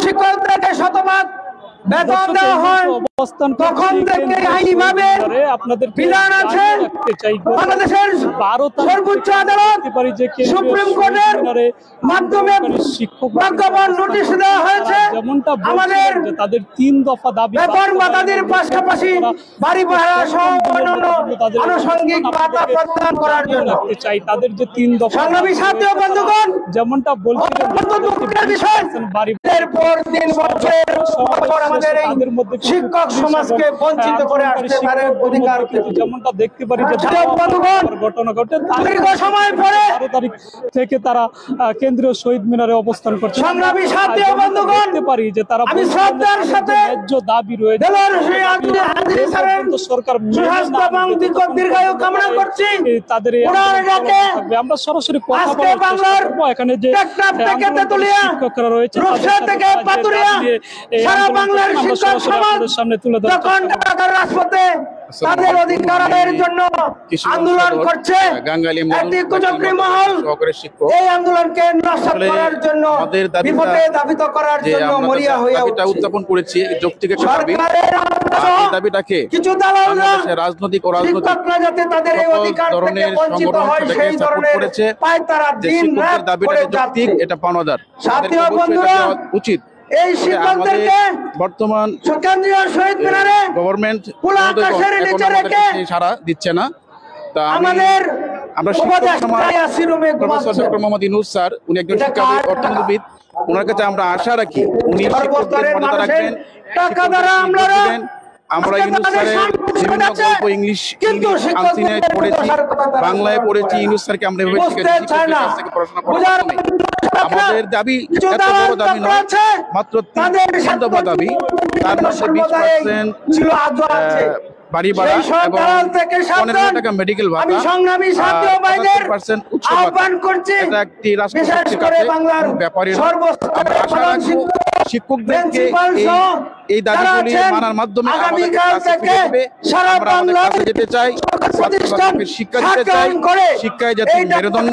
শিক্ষকদেরকে শতভাগ বেতন দেওয়া হয়, তখন থেকে আইনিভাবে বিধান আছে। বাংলাদেশের সর্বোচ্চ আদালত সুপ্রিম কোর্টের মাধ্যমে প্রজ্ঞাপন নোটিশ দেওয়া হয়েছে আমাদের তাদের 3 দফা দাবি বেতন ভাতাদের পাশাপাশি বাড়ি ভাড়া সহ অন্যান্য আনুষঙ্গিক ভাতা প্রদান করার জন্য চাই। তাদের যে 3 দফা সংগ্রামী সাথী ও বন্ধুগণ, যেমনটা বলছিলেন দুঃখের বিষয় বাড়ির পর 3 বছর আমাদের এই শিক্ষক সমাজকে বঞ্চিত করে আসছে তাদের অধিকার, যেমনটা দেখতে পারি যে ঘটনা ঘটে দীর্ঘ সময় পরে 12 তারিখ থেকে তারা কেন্দ্রীয় শহীদ মিনারে অবস্থান করছে। সংগ্রামী সাথী ও বন্ধুগণ, দেখতে পারি যে তারা আমি শ্রদ্ধার সাথে ন্যায্য দাবি রয়েছে সরকার দীর্ঘায়ু কামনা করছি তাদের। আমরা সরাসরি কথা বলার এখানে যে শিক্ষকরা রয়েছে সারা বাংলার শিক্ষক সমাজ সামনে তুলে ধরে রাজপথে তাদের অধিকারের জন্য আন্দোলন করছে। একটি কুচক্রী মহল এই আন্দোলনকে নষ্ট করার জন্য বিপদে ধাবিত করার জন্য মরিয়া হয়ে উঠছে। উত্থাপন করেছি যৌক্তিক একটা দাবি, দাবিটাকে কিছু দালালরা রাজনৈতিক ও রাজনৈতিক যাতে তাদের এই অধিকার থেকে বঞ্চিত হয় সেই ধরনের পায় তারা দিন রাত করে যাচ্ছে। এটা পাওনাদার, সাথী ও বন্ধুরা, উচিত এই শিক্ষকদেরকে বর্তমান কেন্দ্রীয় শহীদ মিনারে গভর্নমেন্ট সারা দিচ্ছে না। তা আমাদের আমরা professor doctor Mohammad Yunus sir, উনি একজন শিক্ষাবিদ, অর্থনীতিবিদ, ওনার কাছে আমরা আশা রাখি উনি শিক্ষকদের মর্যাদা রাখবেন। আমরা ইউনূস স্যারের বিভিন্ন গল্প ইংলিশ আনসিনে পড়েছি, বাংলায় পড়েছি। ইউনূস স্যারকে আমরা এভাবে শিখেছি থেকে পড়াশোনা করার। আমাদের দাবি এত বড় দাবি নয়, মাত্র 3 দফা দাবি, তার মধ্যে 20% বাড়ি ভাড়া এবং 15 টাকা মেডিকেল ভাতা, 70% উচ্চ ভাতা। এটা একটি রাষ্ট্রের ব্যাপারী। আমরা আশা রাখবো শিক্ষকদেরকে এই দাবিগুলি মানার মাধ্যমে আমাদের কাছে যেতে চাই, শিক্ষা দিতে চাই। শিক্ষায় যাতে মেরুদণ্ড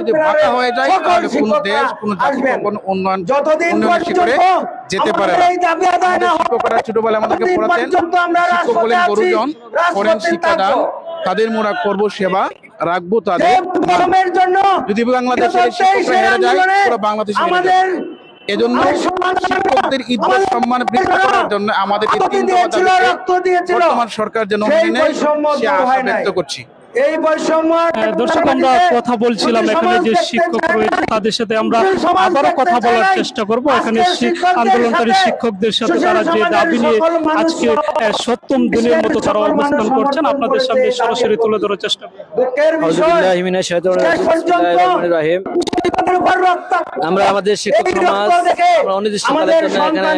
যদি বাঁকা হয়ে যায় তাহলে কোনো দেশ, কোনো জাতি, কোনো উন্নয়নের শিখরে যেতে পারে না। শিক্ষকরা ছোটবেলায় আমাদেরকে পড়াতেন, শিক্ষক বলেন গুরুজন, করেন শিক্ষাদান, তাদের মোরা করবো সেবা, রাখবো তাদের। যদি বাংলাদেশের শিক্ষকরা হেরে যায় পুরো বাংলাদেশ হেরে যায়। এজন্য শিক্ষকদের ইজ্জত সম্মান বৃদ্ধি করার জন্য আমাদের বর্তমান সরকার যেন মেনে নেয় সে আশা ব্যক্ত করছি। এই বৈষম্য দর্শক, আমরা কথা বলছিলাম এখানে যে শিক্ষক রয়েছে তাদের সাথে আমরা আবারও কথা বলার চেষ্টা করব। এখানে আন্দোলনকারী শিক্ষকদের সাথে তারা যে দাবি নিয়ে আজকে 7ম দিনের মতো তারা অবস্থান করছেন আপনাদের সামনে সরাসরি তুলে ধরার চেষ্টা করব। আমরা আমাদের শিক্ষক সমাজ আমরা অনির্দিষ্টকালের জন্য এখানে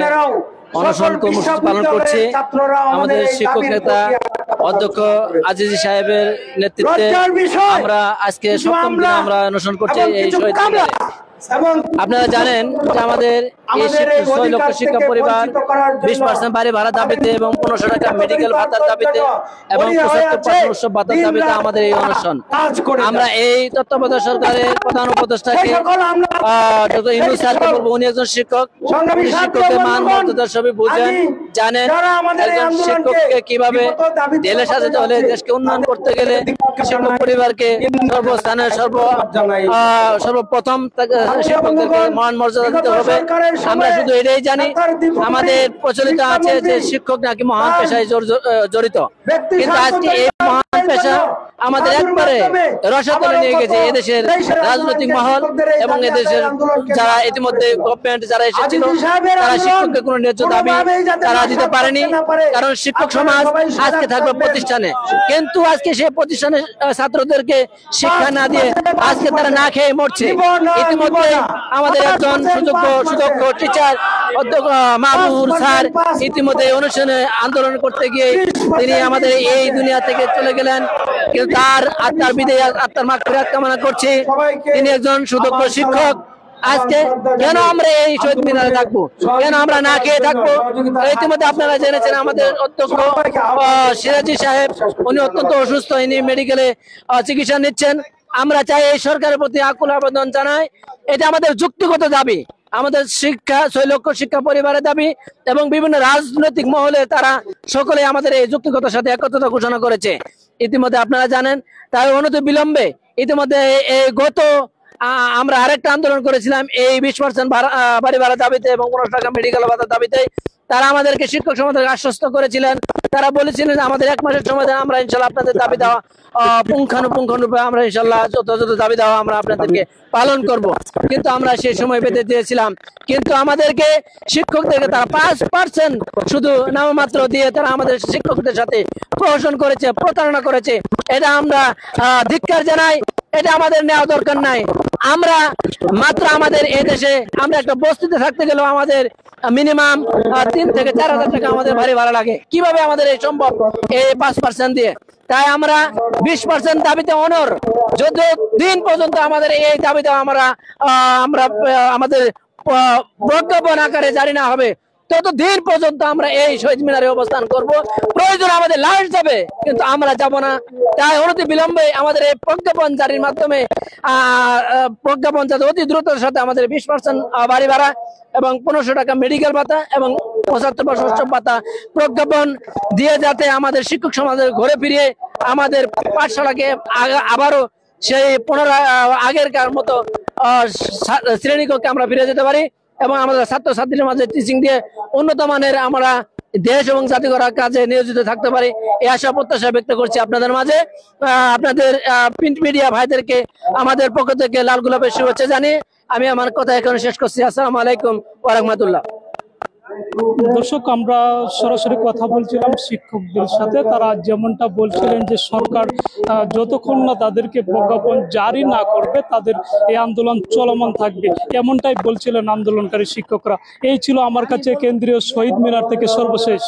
অনশন কর্মসূচি পালন করছি। আমাদের শিক্ষক নেতা অধ্যক্ষ আজিজি সাহেবের নেতৃত্বে আমরা আজকে 7ম দিনে আমরা অনশন করছি এই শহীদ মিনারে। আপনারা জানেন যে আমাদের এই 6 লক্ষ শিক্ষা পরিবার 20% বাড়ি ভাড়া দাবিতে এবং 1500 টাকা মেডিকেল ভাতার দাবিতে এবং 75% উৎসব ভাতার দাবিতে আমাদের এই অনশন। আমরা এই তত্ত্বাবধায়ক সরকারের প্রধান উপদেষ্টাকে ডক্টর ইউনূস স্যারকে বলবো, উনি একজন শিক্ষক, শিক্ষকের মান মর্যাদা সবই বুঝেন, জানেন একজন শিক্ষককে কিভাবে ঢেলে সাজাতে হলে, দেশকে উন্নয়ন করতে গেলে শিক্ষক পরিবারকে সর্বস্থানে সর্বপ্রথম শিক্ষকদেরকে মান মর্যাদা দিতে হবে। আমরা শুধু এটাই জানি, আমাদের প্রচলিত আছে যে শিক্ষক নাকি মহান পেশায় জড়িত, কিন্তু আজকে এই মহান পেশা আমাদের একবারে রসাতলে নিয়ে গেছে এদেশের রাজনৈতিক মহল এবং এদেশের যারা ইতিমধ্যে গভর্নমেন্ট যারা এসেছিল তারা শিক্ষককে কোনো ন্যায্য দাবি তারা দিতে পারেনি। কারণ শিক্ষক সমাজ আজকে থাকবে প্রতিষ্ঠানে, কিন্তু আজকে সেই প্রতিষ্ঠানে ছাত্রদেরকে শিক্ষা না দিয়ে আজকে তারা না খেয়ে মরছে। ইতিমধ্যে আমাদের একজন সুযোগ্য টিচার অধ্যক্ষ মাহবুব স্যার ইতিমধ্যে অনুষ্ঠানে আন্দোলন করতে গিয়ে তিনি আমাদের এই দুনিয়া থেকে চলে গেলেন, কিন্তু তার আত্মার বিদায়, আত্মার মাগফিরাত কামনা করছি। তিনি একজন সুদক্ষ শিক্ষক। আজকে কেন আমরা এই শহীদ মিনারে থাকবো, কেন আমরা না খেয়ে থাকবো? ইতিমধ্যে আপনারা জেনেছেন আমাদের অধ্যক্ষ সিরাজি সাহেব উনি অত্যন্ত অসুস্থ, ইনি মেডিকেলে চিকিৎসা নিচ্ছেন। আমরা চাই এই সরকারের প্রতি আকুল আবেদন জানাই, এটা আমাদের যুক্তিগত দাবি। আমাদের শিক্ষা 6 লক্ষ শিক্ষা পরিবারের দাবি এবং বিভিন্ন রাজনৈতিক মহলে তারা সকলে আমাদের এই যৌক্তিকতার সাথে একত্রতা ঘোষণা করেছে। ইতিমধ্যে আপনারা জানেন, তাই অনতি বিলম্বে ইতিমধ্যে এই গত আমরা আরেকটা আন্দোলন করেছিলাম এই 20% বাড়ি ভাড়া দাবিতে এবং 15 টাকা মেডিকেল ভাতার দাবিতে। তারা আমাদেরকে শিক্ষক সমাজকে আশ্বস্ত করেছিলেন, তারা বলেছিলেন আমাদের 1 মাসের সময় দেন, আমরা ইনশাল্লাহ আপনাদের দাবি দেওয়া পুঙ্খানুপুঙ্খানুরূপে আমরা ইনশাল্লাহ যথাযথ দাবি দেওয়া আমরা আপনাদেরকে পালন করব। কিন্তু আমরা সেই সময় বেঁধে দিয়েছিলাম, কিন্তু আমাদেরকে শিক্ষকদেরকে তারা 5% শুধু নামমাত্র দিয়ে তারা আমাদের শিক্ষকদের সাথে প্রহসন করেছে, প্রতারণা করেছে। এটা আমরা ধিক্কার জানাই, এটা আমাদের নেওয়া দরকার নাই। আমরা মাত্র আমাদের এই দেশে আমরা একটা বস্তিতে থাকতে গেলেও আমাদের মিনিমাম 3 থেকে 4 হাজার টাকা আমাদের বাড়ি ভাড়া লাগে। কিভাবে আমাদের এই সম্ভব এই 5% দিয়ে? তাই আমরা 20% দাবিতে অনর যতদিন পর্যন্ত আমাদের এই দাবিতে আমরা আমাদের প্রজ্ঞাপন আকারে জারি না হবে ততদিন পর্যন্ত আমরা এই শহীদ মিনারে অবস্থান করব। প্রয়োজন আমাদের লাশ যাবে, কিন্তু আমরা যাব না। তাই অনতি বিলম্বে আমাদের এই প্রজ্ঞাপন জারির মাধ্যমে প্রজ্ঞাপন যাতে অতি দ্রুতের সাথে আমাদের 20% বাড়ি ভাড়া এবং 1500 টাকা মেডিকেল ভাতা এবং 75% ভাতা প্রজ্ঞাপন দিয়ে যাতে আমাদের শিক্ষক সমাজের ঘরে ফিরিয়ে আমাদের পাঠশালাকে আবারও সেই আগেরকার মতো শ্রেণীকক্ষে আমরা ফিরে যেতে পারি এবং আমাদের ছাত্রছাত্রীদের মাঝে টিচিং দিয়ে উন্নত মানের আমরা দেশ এবং জাতি গড়ার কাজে নিয়োজিত থাকতে পারি, এই আশা প্রত্যাশা ব্যক্ত করছি আপনাদের মাঝে। আপনাদের প্রিন্ট মিডিয়া ভাইদেরকে আমাদের পক্ষ থেকে লাল গোলাপের শুভেচ্ছা জানিয়ে আমি আমার কথা এখানে শেষ করছি। আসসালামু আলাইকুম ওয়া রাহমাতুল্লাহ। দর্শক, আমরা সরাসরি কথা বলছিলাম শিক্ষকদের সাথে। তারা যেমনটা বলছিলেন যে সরকার যতক্ষণ না তাদেরকে প্রজ্ঞাপন জারি না করবে তাদের এই আন্দোলন চলমান থাকবে, এমনটাই বলছিলেন আন্দোলনকারী শিক্ষকরা। এই ছিল আমার কাছে কেন্দ্রীয় শহীদ মিনার থেকে সর্বশেষ।